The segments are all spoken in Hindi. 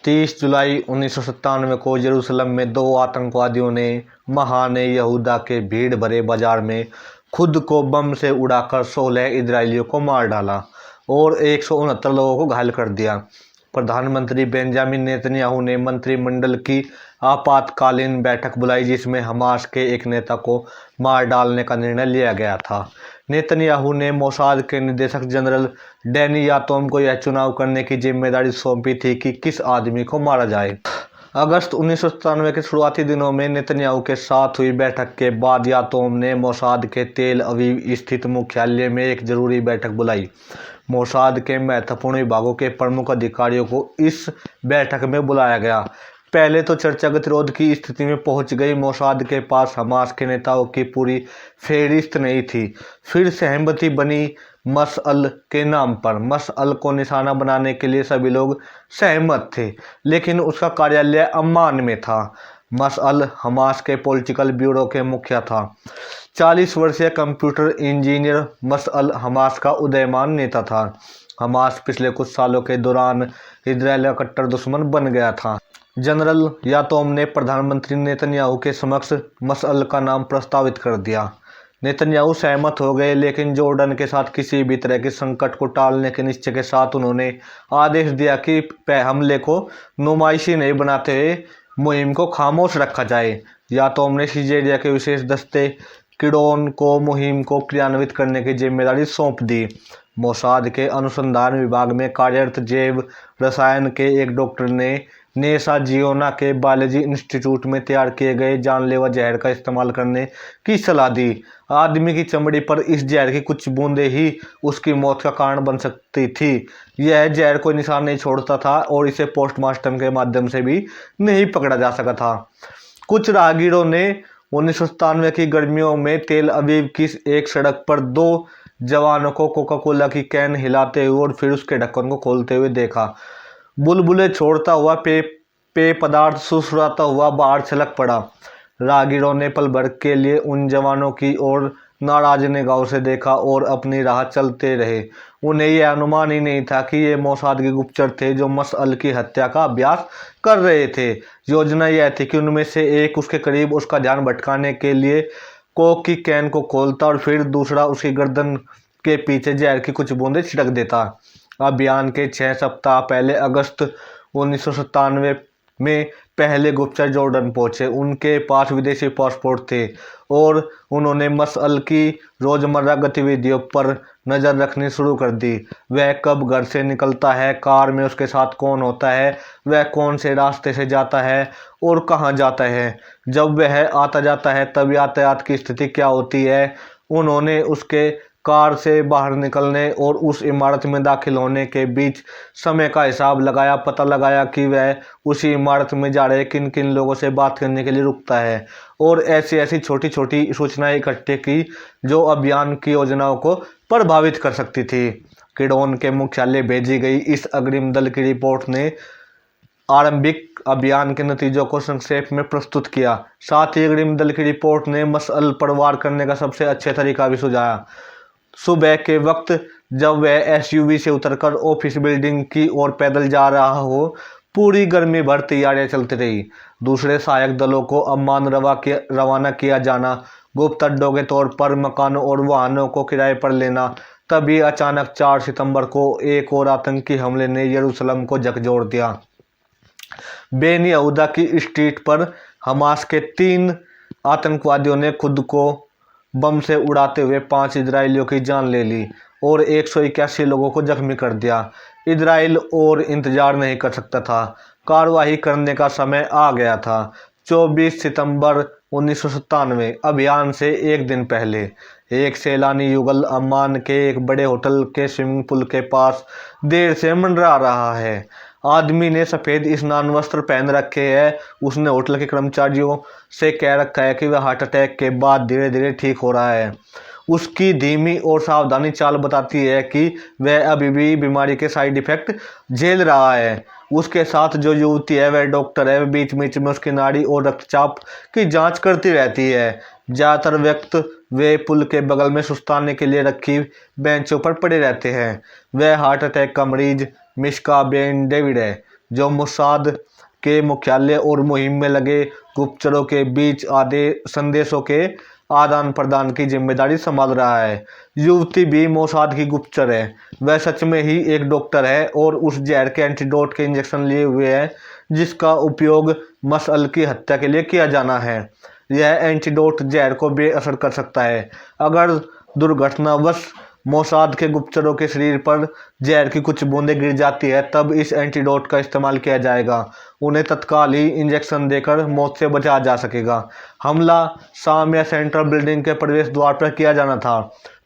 30 जुलाई 1997 को यरूशलेम में दो आतंकवादियों ने महान यहूदा के भीड़ भरे बाजार में खुद को बम से उड़ाकर 16 इजरायलियों को मार डाला और 169 लोगों को घायल कर दिया। प्रधानमंत्री बेंजामिन नेतन्याहू ने मंत्रिमंडल की आपातकालीन बैठक बुलाई जिसमें हमास के एक नेता को मार डालने का निर्णय लिया गया था। नेतन्याहू ने मोसाद के निदेशक जनरल डैनी यातोम को यह चुनाव करने की जिम्मेदारी सौंपी थी कि किस आदमी को मारा जाए। अगस्त 1997 के शुरुआती दिनों में नेतन्याहू के साथ हुई बैठक के बाद यातोम ने मोसाद के तेल अवीव स्थित मुख्यालय में एक जरूरी बैठक बुलाई। मोसाद के महत्वपूर्ण विभागों के प्रमुख अधिकारियों को इस बैठक में बुलाया गया। पहले तो चर्चा गतिरोध की स्थिति में पहुंच गई। मोसाद के पास हमास के नेताओं की पूरी फेहरिस्त नहीं थी। फिर सहमति बनी मसअल के नाम पर। मसअल को निशाना बनाने के लिए सभी लोग सहमत थे, लेकिन उसका कार्यालय अम्मान में था। मसअल हमास के पॉलिटिकल ब्यूरो के मुखिया था। 40 वर्षीय कंप्यूटर इंजीनियर मसअल हमास का उदयमान नेता था। हमास पिछले कुछ सालों के दौरान इजराइल का कट्टर दुश्मन बन गया था। जनरल यातोम ने प्रधानमंत्री नेतन्याहू के समक्ष मसअल का नाम प्रस्तावित कर दिया। नेतन्याहू सहमत हो गए, लेकिन जॉर्डन के साथ किसी भी तरह के संकट को टालने के निश्चय के साथ उन्होंने आदेश दिया कि हमले को नुमाइशी नहीं बनाते हुए मुहिम को खामोश रखा जाए। यातोम ने सीजेरिया के विशेष दस्ते किडोन को मुहिम को क्रियान्वित करने की जिम्मेदारी सौंप दी। मोसाद के अनुसंधान विभाग में कार्यरत जैव रसायन के एक डॉक्टर ने नेसा जियोना के बायोलॉजी इंस्टीट्यूट में तैयार किए गए जानलेवा जहर का इस्तेमाल करने की सलाह दी। आदमी की चमड़ी पर इस जहर की कुछ बूंदें ही उसकी मौत का कारण बन सकती थी। यह जहर कोई निशान नहीं छोड़ता था और इसे पोस्टमार्टम के माध्यम से भी नहीं पकड़ा जा सका था। कुछ राहगीरों ने 1997 की गर्मियों में तेल अवीव की एक सड़क पर दो जवानों को कोका कोला की कैन हिलाते हुए और फिर उसके ढक्कन को खोलते हुए देखा। बुलबुले छोड़ता हुआ पेय पदार्थ सुसुराता हुआ बाहर छलक पड़ा। राहगीरों ने पल भर के लिए उन जवानों की ओर नाराज निगाहों से देखा और अपनी राह चलते रहे। उन्हें यह अनुमान ही नहीं था कि ये मोसाद के गुप्तचर थे जो मसअल की हत्या का अभ्यास कर रहे थे। योजना यह थी कि उनमें से एक उसके करीब उसका ध्यान भटकाने के लिए कोक की कैन को खोलता और फिर दूसरा उसकी गर्दन के पीछे जहर की कुछ बूंदें छिड़क देता। अभियान के 6 सप्ताह पहले अगस्त 1997 में पहले गुप्तचर जॉर्डन पहुंचे। उनके पास विदेशी पासपोर्ट थे और उन्होंने मसअल की रोजमर्रा गतिविधियों पर नजर रखनी शुरू कर दी। वह कब घर से निकलता है, कार में उसके साथ कौन होता है, वह कौन से रास्ते से जाता है और कहाँ जाता है, जब वह आता जाता है तब यातायात की स्थिति क्या होती है। उन्होंने उसके कार से बाहर निकलने और उस इमारत में दाखिल होने के बीच समय का हिसाब लगाया, पता लगाया कि वह उसी इमारत में जा रहे किन किन लोगों से बात करने के लिए रुकता है और ऐसी ऐसी छोटी छोटी सूचनाएं इकट्ठी की जो अभियान की योजनाओं को प्रभावित कर सकती थी। किडोन के मुख्यालय भेजी गई इस अग्रिम दल की रिपोर्ट ने आरंभिक अभियान के नतीजों को संक्षेप में प्रस्तुत किया। साथ ही अग्रिम दल की रिपोर्ट ने मसअल पर वार करने का सबसे अच्छे तरीका भी सुझाया। सुबह के वक्त जब वह एसयूवी से उतरकर ऑफिस बिल्डिंग की ओर पैदल जा रहा हो, पूरी गर्मी भर तैयारियां चलती रही। दूसरे सहायक दलों को अम्मान रवाना किया जाना, गुप्त अड्डों के तौर पर मकानों और वाहनों को किराए पर लेना। तभी अचानक 4 सितंबर को एक और आतंकी हमले ने यरूशलेम को झकझोर दिया। बेन यहूदा की स्ट्रीट पर हमास के 3 आतंकवादियों ने खुद को बम से उड़ाते हुए 5 इजरायलियों की जान ले ली और 181 लोगों को जख्मी कर दिया। इजराइल और इंतजार नहीं कर सकता था। कार्रवाई करने का समय आ गया था। 24 सितंबर 1997 अभियान से एक दिन पहले एक सैलानी युगल अम्मान के एक बड़े होटल के स्विमिंग पूल के पास देर से मंडरा रहा है। आदमी ने सफ़ेद स्नान वस्त्र पहन रखे हैं। उसने होटल के कर्मचारियों से कह रखा है कि वह हार्ट अटैक के बाद धीरे धीरे ठीक हो रहा है। उसकी धीमी और सावधानी चाल बताती है कि वह अभी भी बीमारी के साइड इफेक्ट झेल रहा है। उसके साथ जो युवती है वह डॉक्टर है। बीच बीच में उसकी नाड़ी और रक्तचाप की जांच करती रहती है। ज़्यादातर व्यक्ति वे पुल के बगल में सुस्ताने के लिए रखी बेंचों पर पड़े रहते हैं। वह हार्ट अटैक का मरीज मिश्का बेन डेविड है जो मोसाद के मुख्यालय और मुहिम में लगे गुप्तचरों के बीच आधे संदेशों के आदान प्रदान की जिम्मेदारी संभाल रहा है। युवती भी मोसाद की गुप्तचर है। वह सच में ही एक डॉक्टर है और उस जहर के एंटीडोट के इंजेक्शन लिए हुए है जिसका उपयोग मसअल की हत्या के लिए किया जाना है। यह एंटीडोट जहर को बेअसर कर सकता है। अगर दुर्घटनावश मोसाद के गुप्तचरों के शरीर पर जहर की कुछ बूंदें गिर जाती है तब इस एंटीडोट का इस्तेमाल किया जाएगा। उन्हें तत्काल ही इंजेक्शन देकर मौत से बचाया जा सकेगा। हमला शाम या सेंट्रल बिल्डिंग के प्रवेश द्वार पर किया जाना था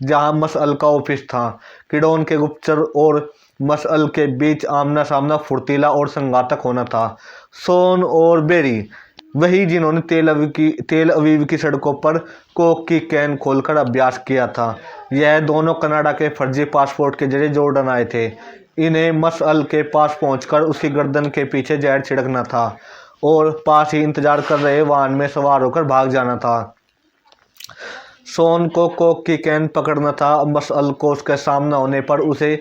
जहां मसअल का ऑफिस था। किडोन के गुप्तचर और मसअल के बीच आमना सामना फुर्तीला और संघातक होना था। सोन और बेरी वही जिन्होंने तेल अवीव की सड़कों पर कोक की कैन खोलकर अभ्यास किया था। यह दोनों कनाडा के फर्जी पासपोर्ट के जरिए जॉर्डन आए थे। इन्हें मसअल के पास पहुंचकर उसकी गर्दन के पीछे जहर छिड़कना था और पास ही इंतजार कर रहे वाहन में सवार होकर भाग जाना था। सोन को कोक की कैन पकड़ना था। मसअल को उसके सामना होने पर उसे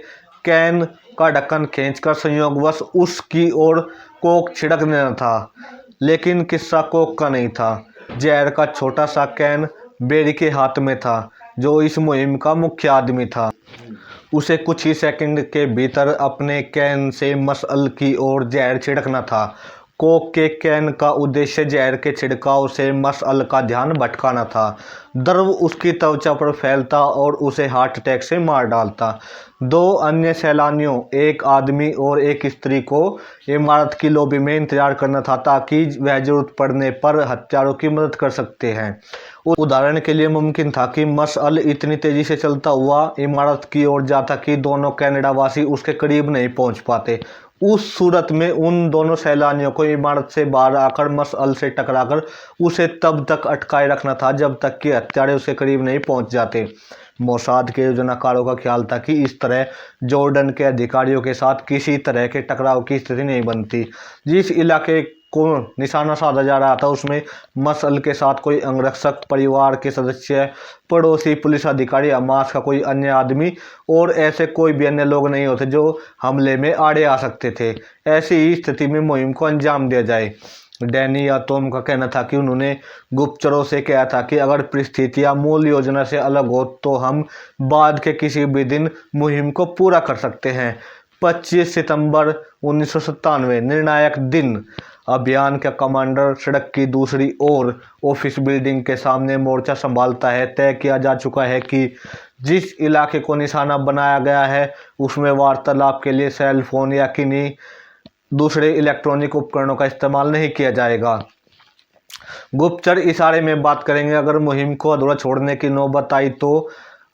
कैन का ढक्कन खींचकर संयोगवश उसकी ओर कोक छिड़क देना था। लेकिन किस्सा कोक का नहीं था। जहर का छोटा सा कैन बेरी के हाथ में था जो इस मुहिम का मुख्य आदमी था। उसे कुछ ही सेकंड के भीतर अपने कैन से मसअल की ओर जहर छिड़कना था। कोक के कैन का उद्देश्य जहर के छिड़काव से मसअल का ध्यान भटकाना था। द्रव उसकी त्वचा पर फैलता और उसे हार्ट अटैक से मार डालता। दो अन्य सैलानियों, एक आदमी और एक स्त्री को इमारत की लॉबी में इंतजार करना था ताकि वह जरूरत पड़ने पर हत्यारों की मदद कर सकते हैं। उदाहरण के लिए मुमकिन था कि मसअल इतनी तेजी से चलता हुआ इमारत की ओर जाता कि दोनों कनाडा वासी उसके करीब नहीं पहुंच पाते। उस सूरत में उन दोनों सैलानियों को इमारत से बाहर आकर मसअल से टकराकर उसे तब तक अटकाए रखना था जब तक कि हत्यारे उसके करीब नहीं पहुंच जाते। मोसाद के योजनाकारों का ख्याल था कि इस तरह जॉर्डन के अधिकारियों के साथ किसी तरह के टकराव की स्थिति नहीं बनती। जिस इलाके को निशाना साधा जा रहा था उसमें मसअल के साथ कोई अंगरक्षक, परिवार के सदस्य, पड़ोसी, पुलिस अधिकारी, हमास का कोई अन्य आदमी और ऐसे कोई भी अन्य लोग नहीं होते जो हमले में आड़े आ सकते थे। ऐसी ही स्थिति में मुहिम को अंजाम दिया जाए। डैनी या टॉम का कहना था कि उन्होंने गुप्तचरों से कहा था कि अगर परिस्थितियां मूल योजना से अलग हो तो हम बाद के किसी भी दिन मुहिम को पूरा कर सकते हैं। 25 सितंबर 1997 निर्णायक दिन। अभियान का कमांडर सड़क की दूसरी ओर ऑफिस बिल्डिंग के सामने मोर्चा संभालता है। तय किया जा चुका है कि जिस इलाके को निशाना बनाया गया है उसमें वार्तालाप के लिए सेल फोन या किन्हीं दूसरे इलेक्ट्रॉनिक उपकरणों का इस्तेमाल नहीं किया जाएगा। गुप्तचर इशारे में बात करेंगे। अगर मुहिम को अधूरा छोड़ने की नौबत आई तो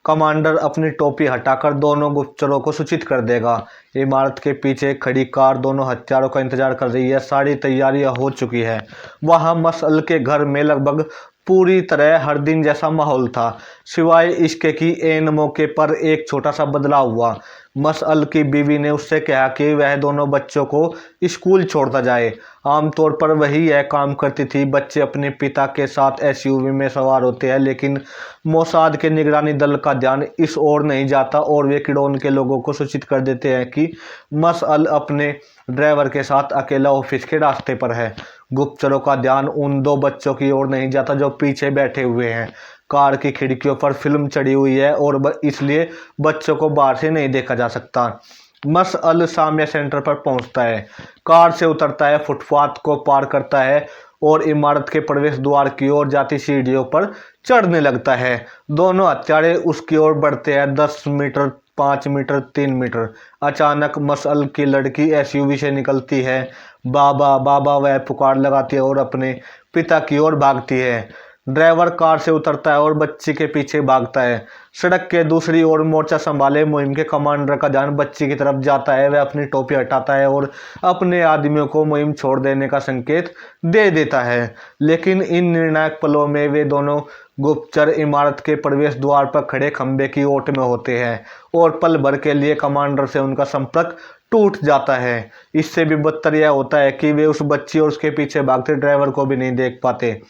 कमांडर अपनी टोपी हटाकर दोनों गुप्तचरों को सूचित कर देगा। इमारत के पीछे खड़ी कार दोनों हत्यारों का इंतजार कर रही है। सारी तैयारियां हो चुकी है। वहां मसअल के घर में लगभग पूरी तरह हर दिन जैसा माहौल था, सिवाय इसके कि एन मौके पर एक छोटा सा बदलाव हुआ। मसअल की बीवी ने उससे कहा कि वह दोनों बच्चों को स्कूल छोड़ता जाए। आमतौर पर वही यह काम करती थी। बच्चे अपने पिता के साथ एसयूवी में सवार होते हैं, लेकिन मोसाद के निगरानी दल का ध्यान इस ओर नहीं जाता और वे किडोन के लोगों को सूचित कर देते हैं कि मसअल अपने ड्राइवर के साथ अकेला ऑफिस के रास्ते पर है। गुप्तचरों का ध्यान उन दो बच्चों की ओर नहीं जाता जो पीछे बैठे हुए हैं। कार की खिड़कियों पर फिल्म चढ़ी हुई है और इसलिए बच्चों को बाहर से नहीं देखा जा सकता। मसअल सामिया सेंटर पर पहुंचता है, कार से उतरता है, फुटपाथ को पार करता है और इमारत के प्रवेश द्वार की ओर जाती सीढ़ियों पर चढ़ने लगता है। दोनों हत्यारे उसकी ओर बढ़ते हैं। 10 मीटर, 5 मीटर, 3 मीटर। अचानक मसअल की लड़की एसयूवी से निकलती है। बाबा बाबा वह पुकार लगाती है और अपने पिता की ओर भागती है। ड्राइवर कार से उतरता है और बच्ची के पीछे भागता है। सड़क के दूसरी ओर मोर्चा संभाले मुहिम के कमांडर का ध्यान बच्ची की तरफ जाता है। वह अपनी टोपी हटाता है और अपने आदमियों को मुहिम छोड़ देने का संकेत दे देता है। लेकिन इन निर्णायक पलों में वे दोनों गुप्तचर इमारत के प्रवेश द्वार पर खड़े खंबे की ओट में होते हैं और पल भर के लिए कमांडर से उनका संपर्क टूट जाता है। इससे भी बदतर यह होता है कि वे उस बच्ची और उसके पीछे भागते ड्राइवर को भी नहीं देख पाते।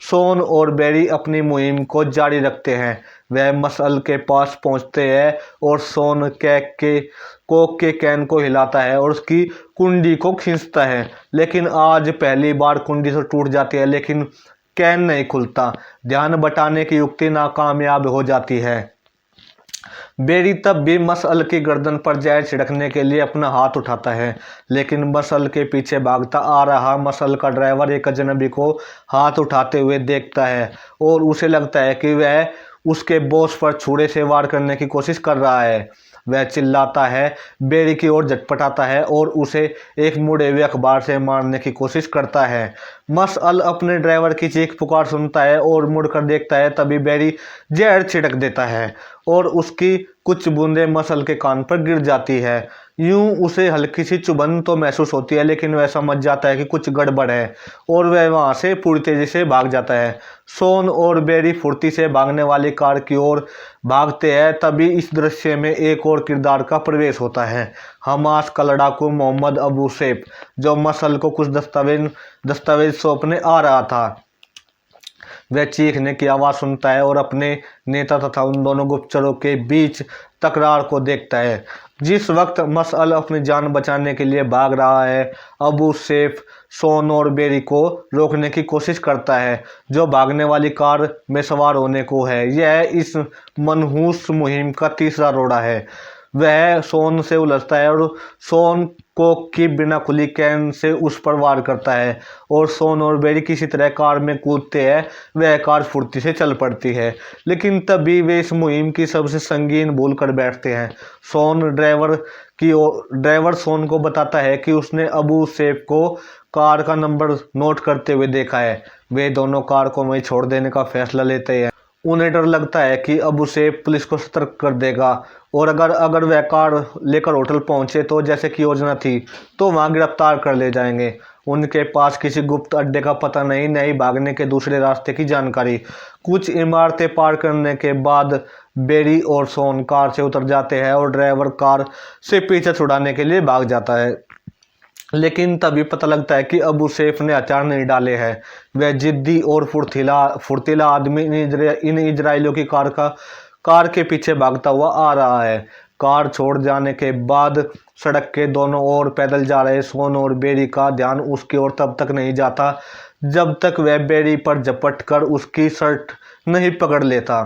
सोन और बेरी अपनी मुहिम को जारी रखते हैं। वह मसअल के पास पहुंचते हैं और सोन कैक कोक के कैन को हिलाता है और उसकी कुंडी को खींचता है, लेकिन आज पहली बार कुंडी तो टूट जाती है लेकिन कैन नहीं खुलता। ध्यान बटाने की युक्ति नाकामयाब हो जाती है। बेरी तब भी मसअल की गर्दन पर जहर छिड़कने के लिए अपना हाथ उठाता है, लेकिन मसअल के पीछे भागता आ रहा मसअल का ड्राइवर एक अजनबी को हाथ उठाते हुए देखता है और उसे लगता है कि वह उसके बॉस पर छुरे से वार करने की कोशिश कर रहा है। वह चिल्लाता है, बेरी की ओर झटपटाता है और उसे एक मुड़े हुए अखबार से मारने की कोशिश करता है। मसअल अपने ड्राइवर की चीख पुकार सुनता है और मुड़कर देखता है, तभी बेरी जहर छिड़क देता है और उसकी कुछ बूंदें मसअल के कान पर गिर जाती है। यूं उसे हल्की सी चुभन तो महसूस होती है, लेकिन वह समझ जाता है कि कुछ गड़बड़ है और वह वहां से पूरी तेजी से भाग जाता है। सोन और बेरी फुर्ती से भागने वाली कार की ओर भागते हैं। तभी इस दृश्य में एक और किरदार का प्रवेश होता है, हमास का लड़ाकू मोहम्मद अबू सैफ, जो मसअल को कुछ दस्तावेज सौंपने आ रहा था। वह चीखने की आवाज़ सुनता है और अपने नेता तथा उन दोनों गुप्तचरों के बीच तकरार को देखता है। जिस वक्त मसअल अपनी जान बचाने के लिए भाग रहा है, अबू सैफ सोन और बेरी को रोकने की कोशिश करता है, जो भागने वाली कार में सवार होने को है। यह इस मनहूस मुहिम का तीसरा रोड़ा है। वह सोन से उलझता है और सोन कोक की बिना खुली कैन से उस पर वार करता है और सोन और बेरी किसी तरह कार में कूदते हैं। वह कार फुर्ती से चल पड़ती है, लेकिन तभी वे इस मुहिम की सबसे संगीन भूल कर बैठते हैं। ड्राइवर सोन को बताता है कि उसने अबू सैफ को कार का नंबर नोट करते हुए देखा है। वे दोनों कार को वहीं छोड़ देने का फैसला लेते हैं। उन्हें डर लगता है कि अबू सैफ पुलिस को सतर्क कर देगा और अगर वह कार लेकर होटल पहुंचे तो जैसे कि योजना थी तो वहां गिरफ्तार कर ले जाएंगे। उनके पास किसी गुप्त अड्डे का पता नहीं भागने के दूसरे रास्ते की जानकारी। कुछ इमारतें पार करने के बाद बेरी और सोन कार से उतर जाते हैं और ड्राइवर कार से पीछे छुड़ाने के लिए भाग जाता है, लेकिन तभी पता लगता है कि अबू सैफ ने हथियार नहीं डाले हैं। वह जिद्दी और फुर्तीला आदमी इन इजरायलियों की कार के पीछे भागता हुआ आ रहा है। कार छोड़ जाने के बाद सड़क के दोनों ओर पैदल जा रहे सोन और बेरी का ध्यान उसकी ओर तब तक नहीं जाता जब तक वह बेरी पर झपट कर उसकी शर्ट नहीं पकड़ लेता।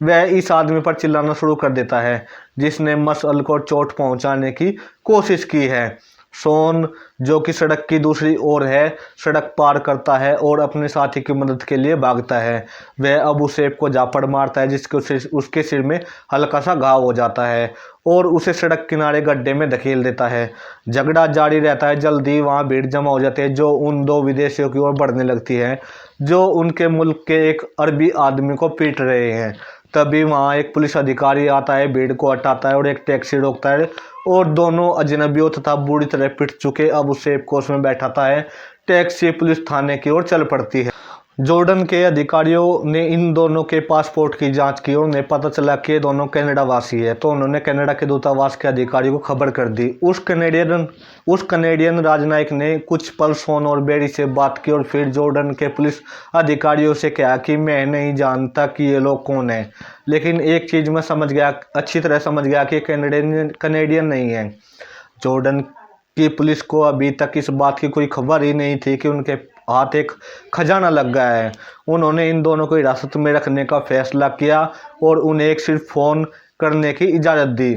वह इस आदमी पर चिल्लाना शुरू कर देता है जिसने मसअल को चोट पहुंचाने की कोशिश की है। सोन, जो कि सड़क की दूसरी ओर है, सड़क पार करता है और अपने साथी की मदद के लिए भागता है। वह अबू सैफ को झापड़ मारता है जिसके उसके सिर में हल्का सा घाव हो जाता है और उसे सड़क किनारे गड्ढे में धकेल देता है। झगड़ा जारी रहता है। जल्दी वहां भीड़ जमा हो जाती है जो उन दो विदेशियों की ओर बढ़ने लगती है जो उनके मुल्क के एक अरबी आदमी को पीट रहे हैं। तभी वहां एक पुलिस अधिकारी आता है, भीड़ को हटाता है और एक टैक्सी रोकता है और दोनों अजनबियों तथा बुरी तरह पिट चुके अबू सैफ को उसमें बैठाता है। टैक्सी पुलिस थाने की ओर चल पड़ती है। जॉर्डन के अधिकारियों ने इन दोनों के पासपोर्ट की जांच की और उन्हें पता चला कि ये दोनों कनाडा वासी है, तो उन्होंने कनाडा के दूतावास के अधिकारी को खबर कर दी। उस कनेडियन राजनयिक ने कुछ पल सोन और बेरी से बात की और फिर जॉर्डन के पुलिस अधिकारियों से कहा कि मैं नहीं जानता कि ये लोग कौन है, लेकिन एक चीज़ मैं अच्छी तरह समझ गया कि कनेडियन नहीं है। जॉर्डन की पुलिस को अभी तक इस बात की कोई खबर ही नहीं थी कि उनके हाथ एक खजाना लग गया है। उन्होंने इन दोनों को हिरासत में रखने का फैसला किया और उन्हें एक सिर्फ फ़ोन करने की इजाज़त दी।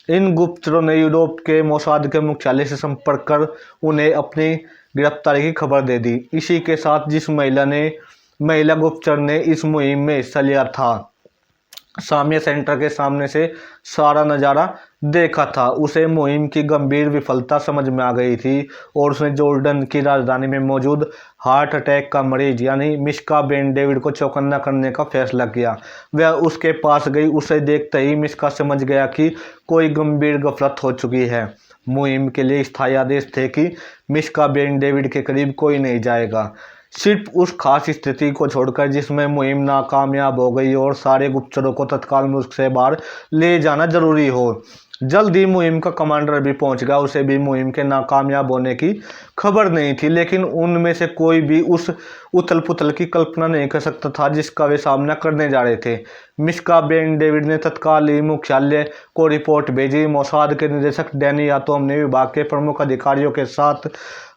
इन गुप्तचरों ने यूरोप के मोसाद के मुख्यालय से संपर्क कर उन्हें अपनी गिरफ्तारी की खबर दे दी। इसी के साथ जिस महिला गुप्तचर ने इस मुहिम में हिस्सा लिया था, सामिया सेंटर के सामने से सारा नज़ारा देखा था, उसे मुहिम की गंभीर विफलता समझ में आ गई थी और उसने जॉर्डन की राजधानी में मौजूद हार्ट अटैक का मरीज यानी मिश्का बेन डेविड को चौकन्ना करने का फैसला किया। वह उसके पास गई। उसे देखते ही मिश्का समझ गया कि कोई गंभीर गफलत हो चुकी है। मुहिम के लिए स्थायी आदेश थे कि मिश्का बेन डेविड के करीब कोई नहीं जाएगा, सिर्फ उस खास स्थिति को छोड़कर जिसमें मुहिम नाकामयाब हो गई और सारे गुप्तचरों को तत्काल मुल्क से बाहर ले जाना जरूरी हो। जल्द ही मुहिम का कमांडर भी पहुंच गया। उसे भी मुहिम के नाकामयाब होने की खबर नहीं थी, लेकिन उनमें से कोई भी उस उथल पुथल की कल्पना नहीं कर सकता था जिसका वे सामना करने जा रहे थे। मिश्का बेन डेविड ने तत्काल ही मुख्यालय को रिपोर्ट भेजी। मोसाद के निदेशक डैनी यातोम ने विभाग के प्रमुख अधिकारियों के साथ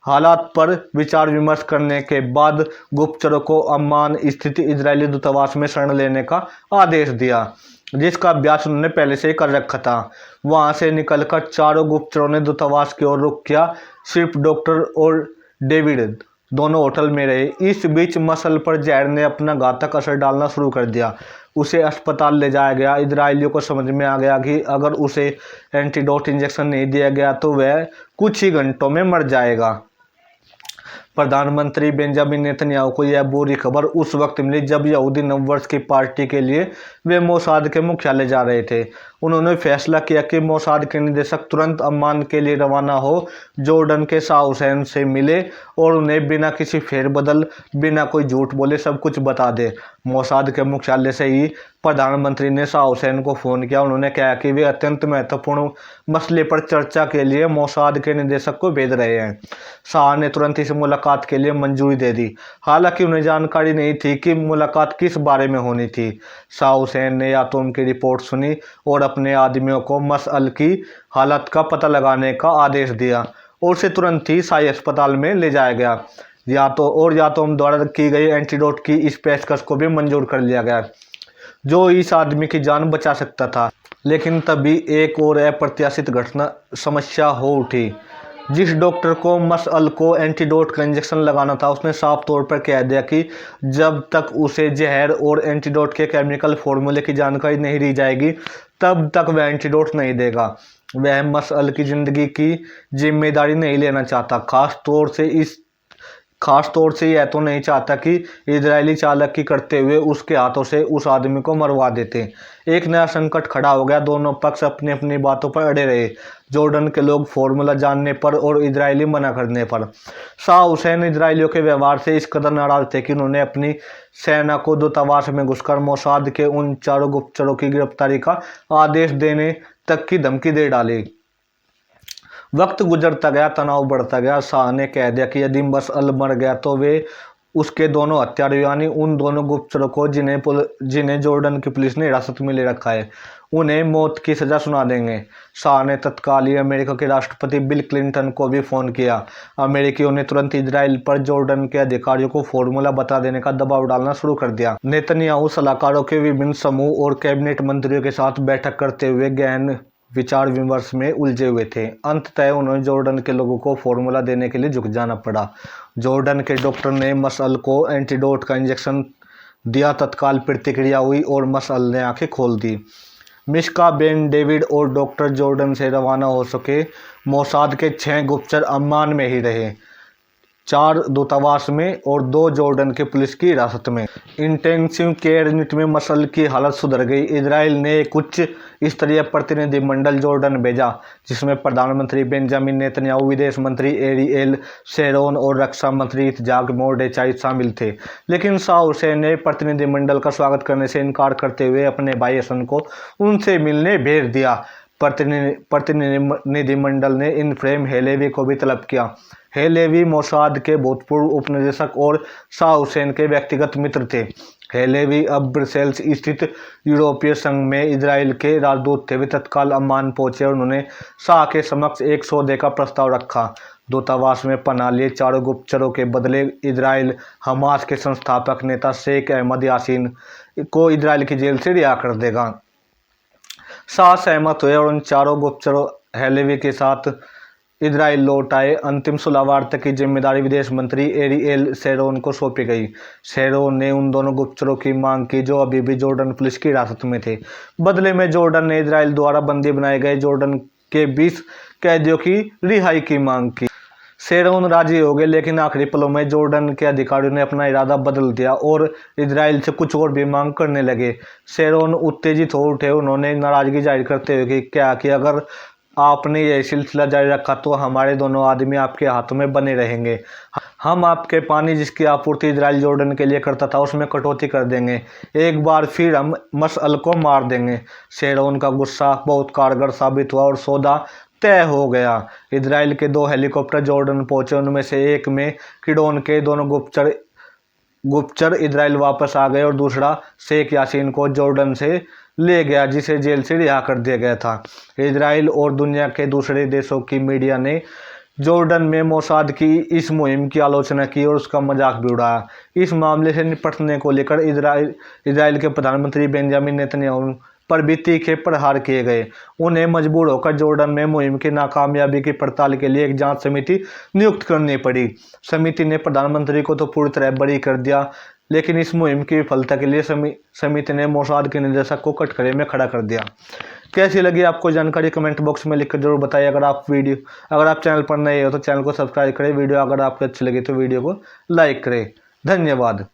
हालात पर विचार विमर्श करने के बाद गुप्तचरों को अम्मान स्थित इजरायली दूतावास में शरण लेने का आदेश दिया, जिसका अभ्यास उन्होंने पहले से ही कर रखा था। वहां से निकलकर चारों गुप्तचरों ने दूतावास की ओर रुख किया। सिर्फ डॉक्टर और डेविड दोनों होटल में रहे। इस बीच मसल पर जहर ने अपना घातक असर डालना शुरू कर दिया। उसे अस्पताल ले जाया गया। इजरायलियों को समझ में आ गया कि अगर उसे एंटीडोट इंजेक्शन नहीं दिया गया तो वह कुछ ही घंटों में मर जाएगा। प्रधानमंत्री बेंजामिन नेतन्याहू को यह बुरी खबर उस वक्त मिली जब यहूदी नववर्ष की पार्टी के लिए वे मोसाद के मुख्यालय जा रहे थे। उन्होंने फैसला किया कि मोसाद के निदेशक तुरंत अम्मान के लिए रवाना हो, जॉर्डन के शाह हुसैन से मिले और उन्हें बिना किसी फेरबदल, बिना कोई झूठ बोले सब कुछ बता दे। मोसाद के मुख्यालय से ही प्रधानमंत्री ने शाह हुसैन को फ़ोन किया। उन्होंने कहा कि वे अत्यंत महत्वपूर्ण मसले पर चर्चा के लिए मोसाद के निदेशक को भेज रहे हैं। शाह ने तुरंत इस मुलाकात के लिए मंजूरी दे दी। हालांकि उन्हें जानकारी नहीं थी कि मुलाकात किस बारे में होनी थी। शाह हुसैन ने यातोम की रिपोर्ट सुनी और अपने आदमियों को मसअल की हालत का पता लगाने का आदेश दिया और उसे तुरंत ही शाही अस्पताल में ले जाया गया। यातोम द्वारा की गई एंटीडोट की इस पेशकश को भी मंजूर कर लिया गया जो इस आदमी की जान बचा सकता था। लेकिन तभी एक और अप्रत्याशित घटना समस्या हो उठी। जिस डॉक्टर को मसअल को एंटीडोट का इंजेक्शन लगाना था, उसने साफ तौर पर कह दिया कि जब तक उसे जहर और एंटीडोट के केमिकल फॉर्मूले की जानकारी नहीं दी जाएगी तब तक वह एंटीडोट नहीं देगा। वह मसअल की जिंदगी की जिम्मेदारी नहीं लेना चाहता, खास तौर से यह तो नहीं चाहता कि इजरायली चालाकी करते हुए उसके हाथों से उस आदमी को मरवा देते। एक नया संकट खड़ा हो गया। दोनों पक्ष अपनी अपनी बातों पर अड़े रहे, जॉर्डन के लोग फॉर्मूला जानने पर और इजरायली मना करने पर। शाह हुसैन इजरायलियों के व्यवहार से इस कदर नाराज थे कि उन्होंने अपनी सेना को दूतावास में घुसकर मोसाद के उन चारों गुप्तचरों की गिरफ्तारी का आदेश देने तक की धमकी दे डाली। वक्त गुजरता गया, तनाव बढ़ता गया। शाह ने कह दिया कि यदि मसअल मर गया तो वे उसके दोनों हत्यारों यानी उन दोनों गुप्तचरों को जिन्हें जॉर्डन की पुलिस ने हिरासत में ले रखा है, उन्हें मौत की सजा सुना देंगे। शाह ने तत्काल ही अमेरिका के राष्ट्रपति बिल क्लिंटन को भी फ़ोन किया। अमेरिकियों ने तुरंत इजराइल पर जॉर्डन के अधिकारियों को फॉर्मूला बता देने का दबाव डालना शुरू कर दिया। नेतन्याहू सलाहकारों के विभिन्न समूह और कैबिनेट मंत्रियों के साथ बैठक करते हुए गहन विचार विमर्श में उलझे हुए थे। अंततः उन्हें जॉर्डन के लोगों को फॉर्मूला देने के लिए झुक जाना पड़ा। जॉर्डन के डॉक्टर ने मसअल को एंटीडोट का इंजेक्शन दिया। तत्काल प्रतिक्रिया हुई और मसअल ने आंखें खोल दी। मिश्का बेन डेविड और डॉक्टर जॉर्डन से रवाना हो सके। मोसाद के 6 गुप्तचर अम्मान में ही रहे, 4 दूतावास में और 2 जॉर्डन के पुलिस की हिरासत में। इंटेंसिव केयर यूनिट में मसल की हालत सुधर गई। इजराइल ने एक उच्च स्तरीय प्रतिनिधिमंडल जॉर्डन भेजा, जिसमें प्रधानमंत्री बेंजामिन नेतन्याहू, विदेश मंत्री एरिएल शेरोन और रक्षा मंत्री इत्जाक मोर्डेचाई शामिल थे। लेकिन शाह हुसैन ने प्रतिनिधिमंडल का स्वागत करने से इनकार करते हुए अपने भाई हसन को उनसे मिलने भेज दिया। प्रतिनिधिमंडल ने इनफ्रेम हेलेवी को भी तलब किया। हेलेवी मोसाद के भूतपूर्व उपनिदेशक और शाह हुसैन के व्यक्तिगत मित्र थे। हेलेवी अब ब्रसेल्स स्थित यूरोपीय संघ में इजराइल के राजदूत थे। वे तत्काल अम्मान पहुंचे और उन्होंने शाह के समक्ष एक सौदे का प्रस्ताव रखा। दूतावास में पनाह लिए चारों गुप्तचरों के बदले इजराइल हमास के संस्थापक नेता शेख अहमद यासीन को इजराइल की जेल से रिहा कर देगा। शाह सहमत हुए और उन चारों गुप्तचरों हेलेवी के साथ इजराइल लौट आए। अंतिम सुलह वार्ता की जिम्मेदारी विदेश मंत्री एरिएल शेरोन को सौंपी गई। शेरोन ने उन दोनों गुप्तचरों की मांग की जो अभी भी जॉर्डन पुलिस की हिरासत में थे। बदले में जॉर्डन ने इजराइल द्वारा बंदी बनाए गए जॉर्डन के 20 कैदियों की रिहाई की मांग की। शेरोन राजी हो गए, लेकिन आखिरी पलों में जॉर्डन के अधिकारियों ने अपना इरादा बदल दिया और इजराइल से कुछ और भी मांग करने लगे। शेरोन उत्तेजित हो उठे। उन्होंने नाराजगी जाहिर करते हुए कहा कि अगर आपने यह सिलसिला जारी रखा तो हमारे दोनों आदमी आपके हाथों में बने रहेंगे। हम आपके पानी जिसकी आपूर्ति इजराइल जॉर्डन के लिए करता था उसमें कटौती कर देंगे। एक बार फिर हम मशअल को मार देंगे। शेरोन का गुस्सा बहुत कारगर साबित हुआ और सौदा तय हो गया। इजराइल के 2 हेलीकॉप्टर जॉर्डन पहुंचे। उनमें से एक में किडोन के दोनों गुप्तचर इजराइल वापस आ गए और दूसरा शेख यासीन को जॉर्डन से ले गया, जिसे जेल से रिहा कर दिया गया था। इजराइल और दुनिया के दूसरे देशों की मीडिया ने जॉर्डन में मोसाद की इस मुहिम की आलोचना की और उसका मजाक भी उड़ाया। इस मामले से निपटने को लेकर इजराइल के प्रधानमंत्री बेंजामिन नेतन्याहू पर भी तीखे प्रहार किए गए। उन्हें मजबूर होकर जॉर्डन में मुहिम की नाकामयाबी की पड़ताल के लिए एक जांच समिति नियुक्त करनी पड़ी। समिति ने प्रधानमंत्री को तो पूरी तरह बरी कर दिया, लेकिन इस मुहिम की विफलता के लिए समिति ने मोसाद के निदेशक को कटघरे में खड़ा कर दिया। कैसी लगी आपको जानकारी कमेंट बॉक्स में लिखकर जरूर बताइए। अगर आप चैनल पर नए हो तो चैनल को सब्सक्राइब करें। वीडियो अगर आपको अच्छी लगी तो वीडियो को लाइक करें। धन्यवाद।